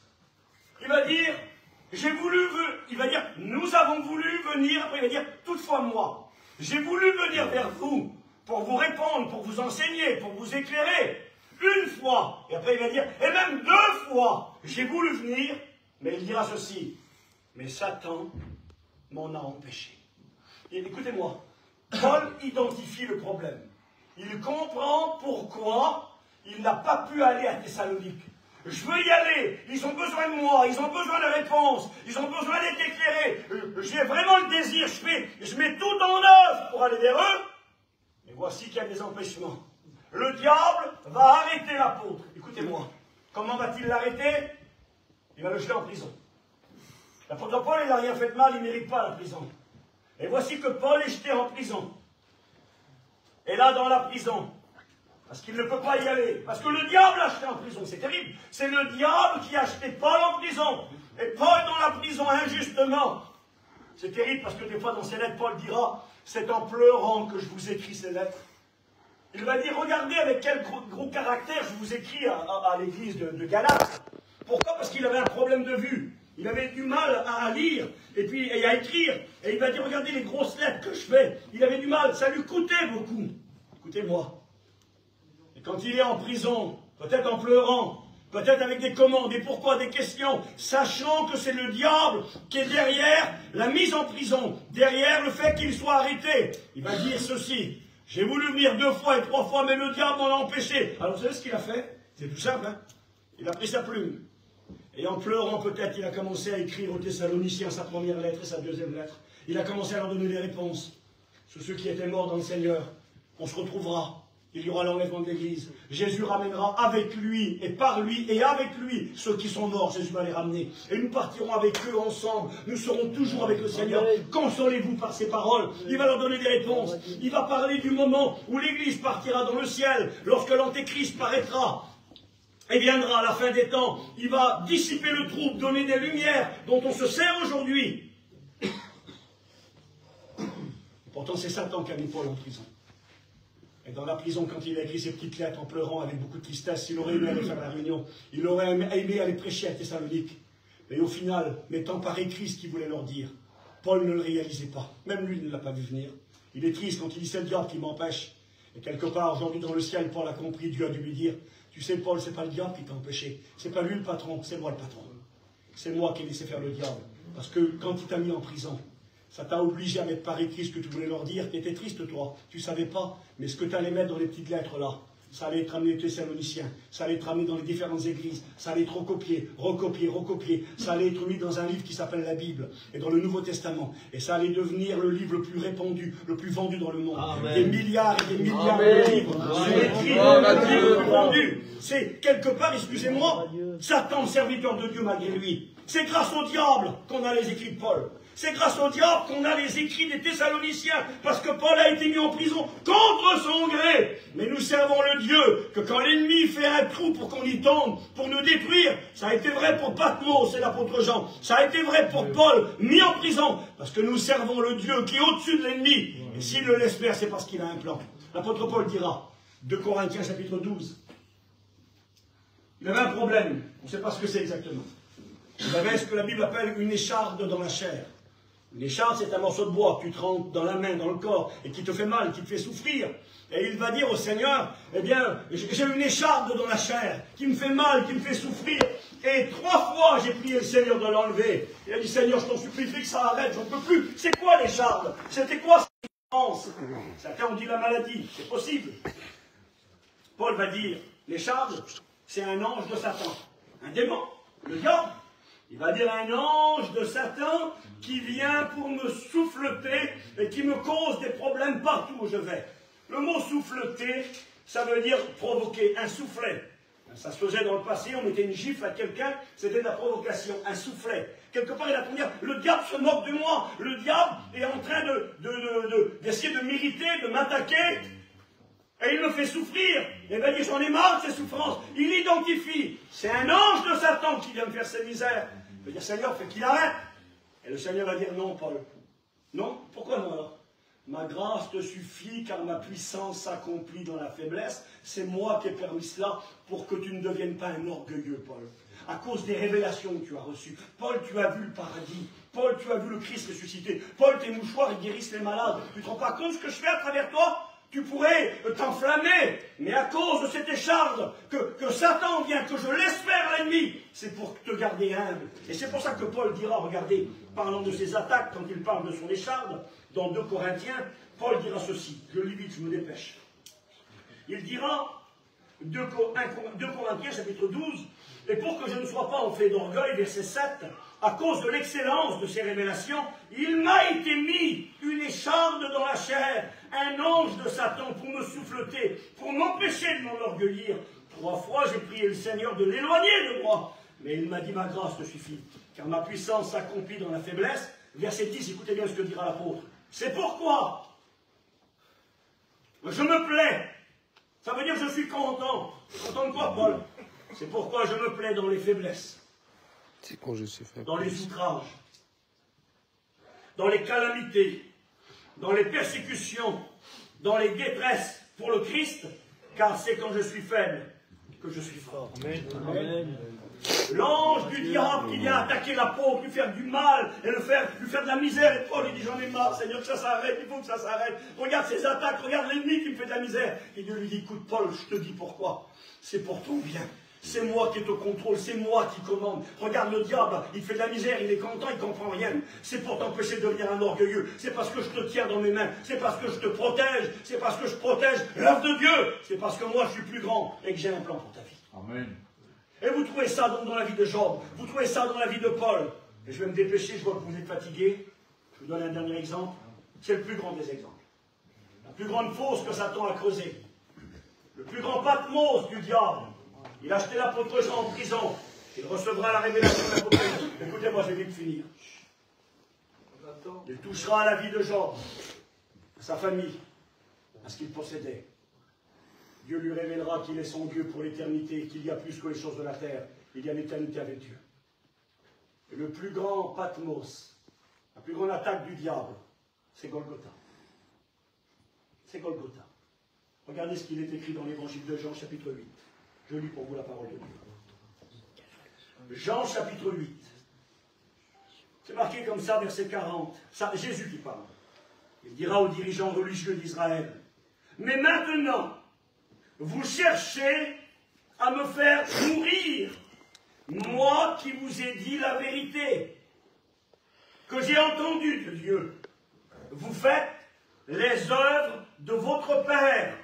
Il va dire, il va dire, nous avons voulu venir, après il va dire, toutefois moi, j'ai voulu venir vers vous pour vous répondre, pour vous enseigner, pour vous éclairer, une fois, et après il va dire, et même 2 fois, j'ai voulu venir, mais il dira ceci, mais Satan m'en a empêché. Et écoutez-moi, Paul identifie le problème. Il comprend pourquoi il n'a pas pu aller à Thessalonique. Je veux y aller, ils ont besoin de moi, ils ont besoin de réponses, ils ont besoin d'être éclairés. J'ai vraiment le désir, je mets tout en œuvre pour aller vers eux. Mais voici qu'il y a des empêchements. Le diable va arrêter l'apôtre. Écoutez-moi, comment va-t-il l'arrêter? Il va le jeter en prison. L'apôtre Paul, il n'a rien fait de mal, il ne mérite pas la prison. Et voici que Paul est jeté en prison. Et là, dans la prison, parce qu'il ne peut pas y aller, parce que le diable l'a jeté en prison, c'est terrible. C'est le diable qui a jeté Paul en prison. Et Paul dans la prison injustement. C'est terrible parce que des fois dans ses lettres, Paul dira, c'est en pleurant que je vous écris ces lettres. Il va dire, regardez avec quel gros caractère je vous écris à l'église de Galate. Pourquoi? Parce qu'il avait un problème de vue. Il avait du mal à lire et à écrire. Et il va dire, regardez les grosses lettres que je fais. Il avait du mal, ça lui coûtait beaucoup. Écoutez-moi. Et quand il est en prison, peut-être en pleurant, peut-être avec des commandes, des pourquoi, des questions, sachant que c'est le diable qui est derrière la mise en prison, derrière le fait qu'il soit arrêté, il va dire ceci. J'ai voulu venir 2 fois et 3 fois, mais le diable m'en a empêché. Alors vous savez ce qu'il a fait? C'est tout simple, hein? Il a pris sa plume. Et en pleurant peut-être, il a commencé à écrire aux Thessaloniciens sa première lettre et sa deuxième lettre. Il a commencé à leur donner des réponses. Sur ceux qui étaient morts dans le Seigneur, on se retrouvera. Il y aura l'enlèvement de l'Église. Jésus ramènera avec lui et par lui et avec lui ceux qui sont morts. Jésus va les ramener. Et nous partirons avec eux ensemble. Nous serons toujours avec le Seigneur. Consolez-vous par ces paroles. Il va leur donner des réponses. Il va parler du moment où l'Église partira dans le ciel, lorsque l'Antéchrist paraîtra. Et viendra à la fin des temps, il va dissiper le trouble, donner des lumières dont on se sert aujourd'hui. Pourtant, c'est Satan qui a mis Paul en prison. Et dans la prison, quand il a écrit ses petites lettres en pleurant avec beaucoup de tristesse, il aurait aimé aller faire la réunion. Il aurait aimé aller prêcher à Thessalonique. Mais au final, mettant par écrit ce qu'il voulait leur dire, Paul ne le réalisait pas. Même lui ne l'a pas vu venir. Il est triste quand il dit c'est le diable qui m'empêche. Et quelque part, aujourd'hui, dans le ciel, Paul a compris, Dieu a dû lui dire, tu sais, Paul, c'est pas le diable qui t'a empêché. C'est pas lui le patron, c'est moi le patron. C'est moi qui ai laissé faire le diable. Parce que quand il t'a mis en prison, ça t'a obligé à mettre par écrit ce que tu voulais leur dire. Tu étais triste, toi. Tu savais pas. Mais ce que tu allais mettre dans les petites lettres là, ça allait être ramené aux Thessaloniciens. Ça allait être ramené dans les différentes églises. Ça allait être recopié, recopié, recopié. Ça allait être mis dans un livre qui s'appelle la Bible. Et dans le Nouveau Testament. Et ça allait devenir le livre le plus répandu, le plus vendu dans le monde. Amen. Des milliards et des milliards de livres sont écrits, le plus vendu. C'est quelque part, excusez-moi, Satan, serviteur de Dieu malgré lui. C'est grâce au diable qu'on a les écrits de Paul. C'est grâce au diable qu'on a les écrits des Thessaloniciens, parce que Paul a été mis en prison contre son gré. Mais nous servons le Dieu que quand l'ennemi fait un trou pour qu'on y tombe, pour nous détruire, ça a été vrai pour Patmos et l'apôtre Jean, ça a été vrai pour Paul, mis en prison, parce que nous servons le Dieu qui est au-dessus de l'ennemi. Et s'il le laisse faire, c'est parce qu'il a un plan. L'apôtre Paul dira, 2 Corinthiens chapitre 12, il avait un problème, on ne sait pas ce que c'est exactement. Il avait ce que la Bible appelle une écharde dans la chair. Une écharde, c'est un morceau de bois que tu te rentres dans la main, dans le corps, et qui te fait mal, qui te fait souffrir. Et il va dire au Seigneur, eh bien, j'ai une écharde dans la chair, qui me fait mal, qui me fait souffrir. Et 3 fois, j'ai prié le Seigneur de l'enlever. Il a dit, Seigneur, je t'en supplie, fais que ça arrête, j'en peux plus. C'est quoi l'écharde? C'était quoi cette différence? Certains ont dit la maladie, c'est possible. Paul va dire, l'écharde, c'est un ange de Satan, un démon, le diable. Il va dire un ange de Satan qui vient pour me souffleter et qui me cause des problèmes partout où je vais. Le mot souffleter, ça veut dire provoquer, un soufflet. Ça se faisait dans le passé, on mettait une gifle à quelqu'un, c'était de la provocation, un soufflet. Quelque part, il a pour dire, le diable se moque de moi, le diable est en train d'essayer de m'irriter, de m'attaquer. Et il me fait souffrir. Et bien, j'en ai marre de ces souffrances. Il identifie. C'est un ange de Satan qui vient me faire ces misères. Il veut dire, Seigneur, fais qu'il arrête. Et le Seigneur va dire, non, Paul. Non, pourquoi non alors? Ma grâce te suffit, car ma puissance s'accomplit dans la faiblesse. C'est moi qui ai permis cela pour que tu ne deviennes pas un orgueilleux, Paul. À cause des révélations que tu as reçues. Paul, tu as vu le paradis. Paul, tu as vu le Christ ressuscité. Paul, tes mouchoirs, ils guérissent les malades. Tu ne te rends pas compte de ce que je fais à travers toi? Tu pourrais t'enflammer, mais à cause de cette écharde que Satan vient, que je laisse faire l'ennemi, c'est pour te garder humble. Et c'est pour ça que Paul dira, regardez, parlant de ses attaques, quand il parle de son écharde, dans 2 Corinthiens, Paul dira ceci, je lis vite, je me dépêche. Il dira, 2 Corinthiens, chapitre 12, et pour que je ne sois pas en fait d'orgueil, verset 7, à cause de l'excellence de ces révélations, il m'a été mis une écharde dans la chair, un ange de Satan pour me souffleter, pour m'empêcher de m'enorgueillir. 3 fois, j'ai prié le Seigneur de l'éloigner de moi. Mais il m'a dit, ma grâce te suffit, car ma puissance s'accomplit dans la faiblesse. Verset 10, écoutez bien ce que dira l'apôtre. C'est pourquoi je me plais. Ça veut dire que je suis content. Content de quoi, Paul? C'est pourquoi je me plais dans les faiblesses. C'est quand je suis faible. Dans les outrages, dans les calamités, dans les persécutions, dans les détresses pour le Christ, car c'est quand je suis faible que je suis fort. Amen. Amen. L'ange du diable qui vient attaquer l'apôtre, lui faire du mal, et lui faire de la misère, et Paul il dit j'en ai marre, Seigneur, que ça s'arrête, il faut que ça s'arrête. Regarde ces attaques, regarde l'ennemi qui me fait de la misère. Et Dieu lui dit, écoute Paul, je te dis pourquoi. C'est pour ton bien. C'est moi qui te contrôle, c'est moi qui commande. Regarde le diable, il fait de la misère, il est content, il ne comprend rien. C'est pour t'empêcher de devenir un orgueilleux. C'est parce que je te tiens dans mes mains. C'est parce que je te protège. C'est parce que je protège l'œuvre de Dieu. C'est parce que moi je suis plus grand et que j'ai un plan pour ta vie. Amen. Et vous trouvez ça donc dans la vie de Job. Vous trouvez ça dans la vie de Paul. Et je vais me dépêcher, je vois que vous êtes fatigués. Je vous donne un dernier exemple. C'est le plus grand des exemples. La plus grande fosse que Satan a creusée. Le plus grand Patmos du diable. Il a acheté l'apôtre Jean en prison. Il recevra la révélation de l'apôtre. Écoutez-moi, je vais vite finir. Il touchera à la vie de Job, à sa famille, à ce qu'il possédait. Dieu lui révélera qu'il est son Dieu pour l'éternité, qu'il y a plus que les choses de la terre. Il y a l'éternité avec Dieu. Et le plus grand Patmos, la plus grande attaque du diable, c'est Golgotha. C'est Golgotha. Regardez ce qu'il est écrit dans l'évangile de Jean, chapitre 8. Je lis pour vous la parole de Dieu. Jean, chapitre 8. C'est marqué comme ça, verset 40. C'est Jésus qui parle. Il dira aux dirigeants religieux d'Israël, mais maintenant, vous cherchez à me faire mourir, moi qui vous ai dit la vérité, que j'ai entendue de Dieu. Vous faites les œuvres de votre Père.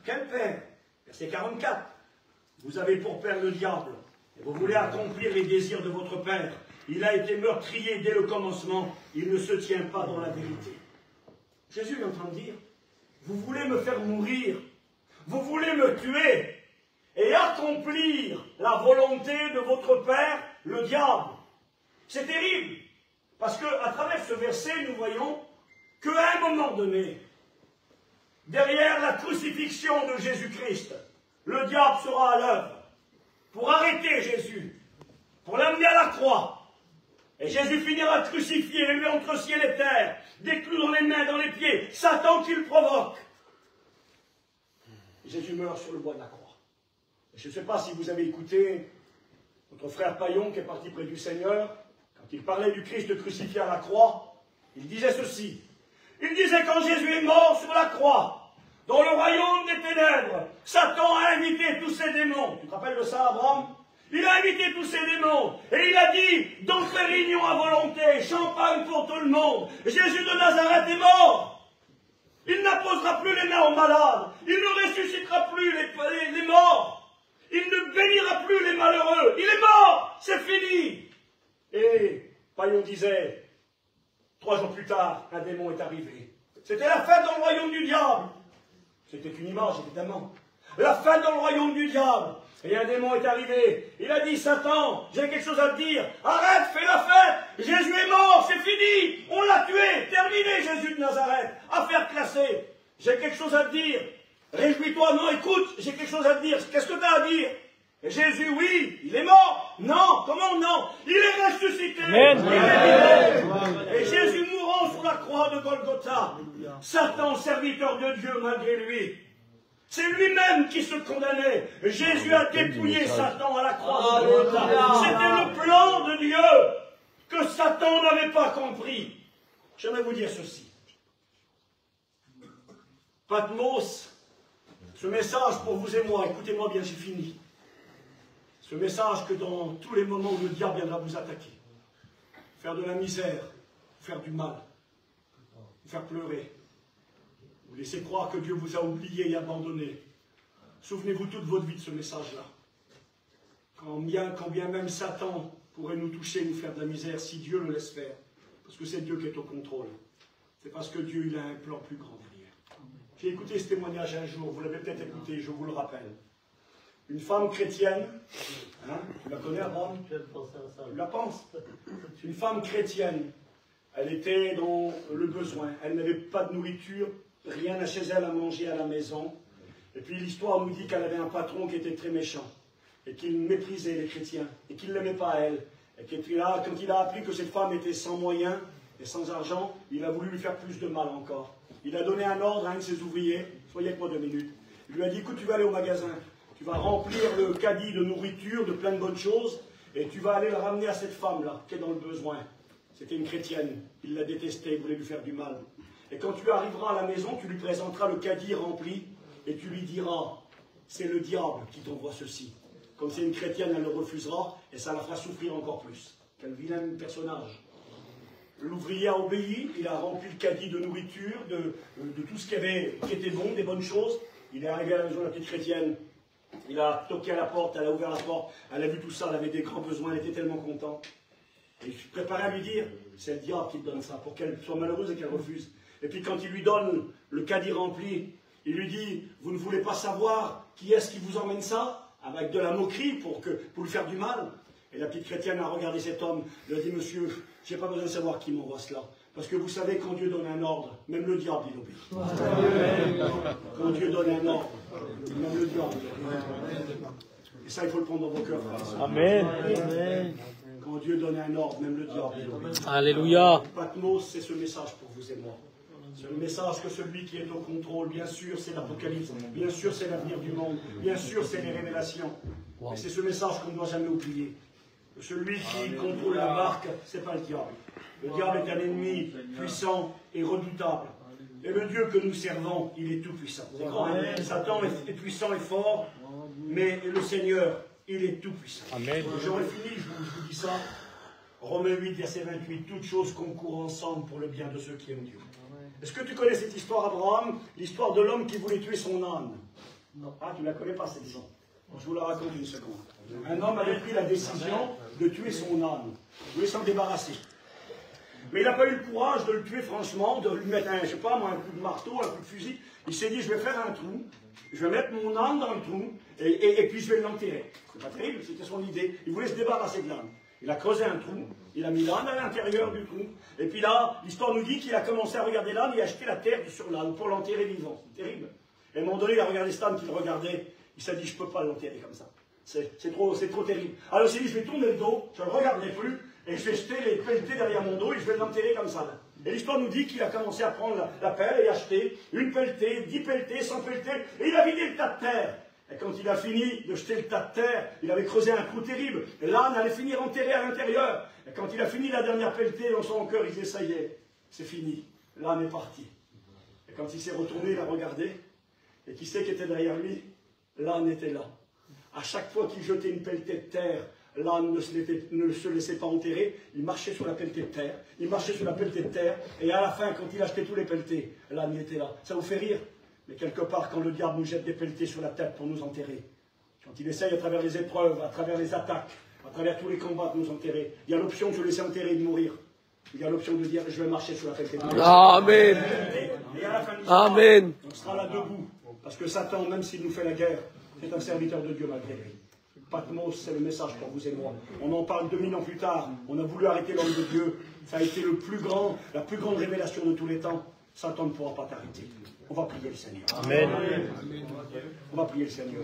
Quel Père? Verset 44. Vous avez pour père le diable, et vous voulez accomplir les désirs de votre père. Il a été meurtrier dès le commencement, il ne se tient pas dans la vérité. Jésus est en train de dire, vous voulez me faire mourir, vous voulez me tuer, et accomplir la volonté de votre père, le diable. C'est terrible, Parce qu'à travers ce verset, nous voyons qu'à un moment donné, derrière la crucifixion de Jésus-Christ, le diable sera à l'œuvre pour arrêter Jésus, pour l'amener à la croix. Et Jésus finira crucifié, élevé entre ciel et terre, des clous dans les mains, dans les pieds, Satan qui le provoque. Jésus meurt sur le bois de la croix. Et je ne sais pas si vous avez écouté notre frère Paillon qui est parti près du Seigneur, quand il parlait du Christ crucifié à la croix, il disait ceci. Il disait quand Jésus est mort sur la croix, dans le royaume des ténèbres, Satan a invité tous ses démons. Tu te rappelles de ça, Abraham? Il a invité tous ses démons et il a dit donc réunion à volonté, champagne pour tout le monde. Jésus de Nazareth est mort. Il n'apposera plus les mains aux malades. Il ne ressuscitera plus les morts. Il ne bénira plus les malheureux. Il est mort. C'est fini. Et Paillon disait, 3 jours plus tard, un démon est arrivé. C'était la fête dans le royaume du diable. C'était une image, évidemment. La fête dans le royaume du diable. Et un démon est arrivé. Il a dit, Satan, j'ai quelque chose à te dire. Arrête, fais la fête. Jésus est mort, c'est fini. On l'a tué. Terminé, Jésus de Nazareth. Affaire classée. J'ai quelque chose à te dire. Réjouis-toi. Non, écoute, j'ai quelque chose à te dire. Qu'est-ce que tu as à dire? Et Jésus, oui, il est mort. Non, comment non? Il est ressuscité. Amen. Et Jésus mourant sur la croix de Golgotha. Satan, serviteur de Dieu malgré lui. C'est lui-même qui se condamnait. Jésus a dépouillé Satan à la croix de Golgotha. C'était le plan de Dieu que Satan n'avait pas compris. J'aimerais vous dire ceci. Patmos, ce message pour vous et moi, écoutez-moi bien, j'ai fini. Ce message que dans tous les moments où le diable viendra vous attaquer, faire de la misère, faire du mal, vous faire pleurer, vous laissez croire que Dieu vous a oublié et abandonné. Souvenez-vous toute votre vie de ce message-là. Quand bien même Satan pourrait nous toucher, nous faire de la misère, si Dieu le laisse faire, parce que c'est Dieu qui est au contrôle. C'est parce que Dieu, il a un plan plus grand derrière. J'ai écouté ce témoignage un jour, vous l'avez peut-être écouté, je vous le rappelle. Une femme chrétienne, hein, tu la connais, Abraham? Tu la penses? Une femme chrétienne, elle était dans le besoin, elle n'avait pas de nourriture, rien chez elle à manger à la maison. Et puis l'histoire nous dit qu'elle avait un patron qui était très méchant, et qu'il méprisait les chrétiens, et qu'il ne l'aimait pas à elle. Et puis là, quand il a appris que cette femme était sans moyens et sans argent, il a voulu lui faire plus de mal encore. Il a donné un ordre à un de ses ouvriers, soyez avec moi 2 minutes. Il lui a dit, écoute, tu vas aller au magasin. Tu vas remplir le caddie de nourriture, de plein de bonnes choses, et tu vas aller le ramener à cette femme-là, qui est dans le besoin. C'était une chrétienne. Il la détestait, il voulait lui faire du mal. Et quand tu arriveras à la maison, tu lui présenteras le caddie rempli, et tu lui diras, c'est le diable qui t'envoie ceci. Comme c'est une chrétienne, elle le refusera, et ça la fera souffrir encore plus. Quel vilain personnage. L'ouvrier a obéi, il a rempli le caddie de nourriture, de tout ce qui était bon, des bonnes choses. Il est arrivé à la maison de la petite chrétienne. Il a toqué à la porte, elle a ouvert la porte, elle a vu tout ça, elle avait des grands besoins, elle était tellement contente. Et il se préparait à lui dire, c'est le diable qui te donne ça, pour qu'elle soit malheureuse et qu'elle refuse. Et puis quand il lui donne le caddie rempli, il lui dit, vous ne voulez pas savoir qui est-ce qui vous emmène ça? Avec de la moquerie pour lui faire du mal. Et la petite chrétienne a regardé cet homme, elle a dit, monsieur, je n'ai pas besoin de savoir qui m'envoie cela. Parce que vous savez, quand Dieu donne un ordre, même le diable, il obéit. Quand Dieu donne un ordre, même le diable, il obéit. Et ça, il faut le prendre dans vos cœurs. Amen. Quand Dieu donne un ordre, même le diable, il obéit. Alléluia. Patmos, c'est ce message pour vous et moi. C'est le message que celui qui est au contrôle, bien sûr, c'est l'Apocalypse, bien sûr, c'est l'avenir du monde, bien sûr, c'est les révélations. Mais c'est ce message qu'on ne doit jamais oublier. Celui qui contrôle la barque, ce n'est pas le diable. Le diable est un ennemi puissant et redoutable. Et le Dieu que nous servons, il est tout puissant. Satan est puissant et fort, mais le Seigneur, il est tout puissant. J'aurais fini, je vous dis ça. Romains 8, verset 28, toutes choses concourent ensemble pour le bien de ceux qui aiment Dieu. Est-ce que tu connais cette histoire, Abraham? L'histoire de l'homme qui voulait tuer son âne? Non. Ah, tu ne la connais pas, cette histoire. Je vous la raconte une seconde. Un homme avait pris la décision de tuer son âne. Il voulait s'en débarrasser. Mais il n'a pas eu le courage de le tuer franchement, de lui mettre un, je sais pas moi, un coup de marteau, un coup de fusil. Il s'est dit, je vais faire un trou, je vais mettre mon âne dans le trou, et puis je vais l'enterrer. C'est pas terrible, c'était son idée. Il voulait se débarrasser de l'âne. Il a creusé un trou, il a mis l'âne à l'intérieur du trou, et puis là, l'histoire nous dit qu'il a commencé à regarder l'âne, il a jeté la terre sur l'âne pour l'enterrer vivant. C'est terrible. Et à un moment donné, il a regardé cet âne qu'il regardait, il s'est dit, je ne peux pas l'enterrer comme ça. C'est trop terrible. Alors il s'est dit, je vais tourner le dos, je ne le regarderai plus, et je vais jeter les pelletés derrière mon dos, et je vais l'enterrer comme ça. Et l'histoire nous dit qu'il a commencé à prendre la pelle et acheter une pelletée, 10 pelletées, 100 pelletées, et il a vidé le tas de terre. Et quand il a fini de jeter le tas de terre, il avait creusé un trou terrible. Et l'âne allait finir enterré à l'intérieur. Et quand il a fini la dernière pelletée dans son cœur, il disait, ça y est, c'est fini. L'âne est parti. Et quand il s'est retourné, il a regardé. Et qui c'est qui était derrière lui? L'âne était là. À chaque fois qu'il jetait une pelletée de terre, l'âne ne se laissait pas enterrer. Il marchait sur la pelletée de terre. Il marchait sur la pelletée de terre. Et à la fin, quand il achetait tous les pelletés, l'âne était là. Ça vous fait rire? Mais quelque part, quand le diable nous jette des pelletés sur la tête pour nous enterrer, quand il essaye à travers les épreuves, à travers les attaques, à travers tous les combats de nous enterrer, il y a l'option de se laisser enterrer et de mourir. Il y a l'option de dire, je vais marcher sur la pelletée de terre. Amen. Et à la fin de l'histoire, Amen. on sera là debout. Parce que Satan, même s'il nous fait la guerre, est un serviteur de Dieu malgré lui. Patmos, c'est le message pour vous et moi. On en parle 2000 ans plus tard. On a voulu arrêter l'homme de Dieu. Ça a été la plus grande révélation de tous les temps. Satan ne pourra pas t'arrêter. On va prier le Seigneur. Amen. On va prier le Seigneur.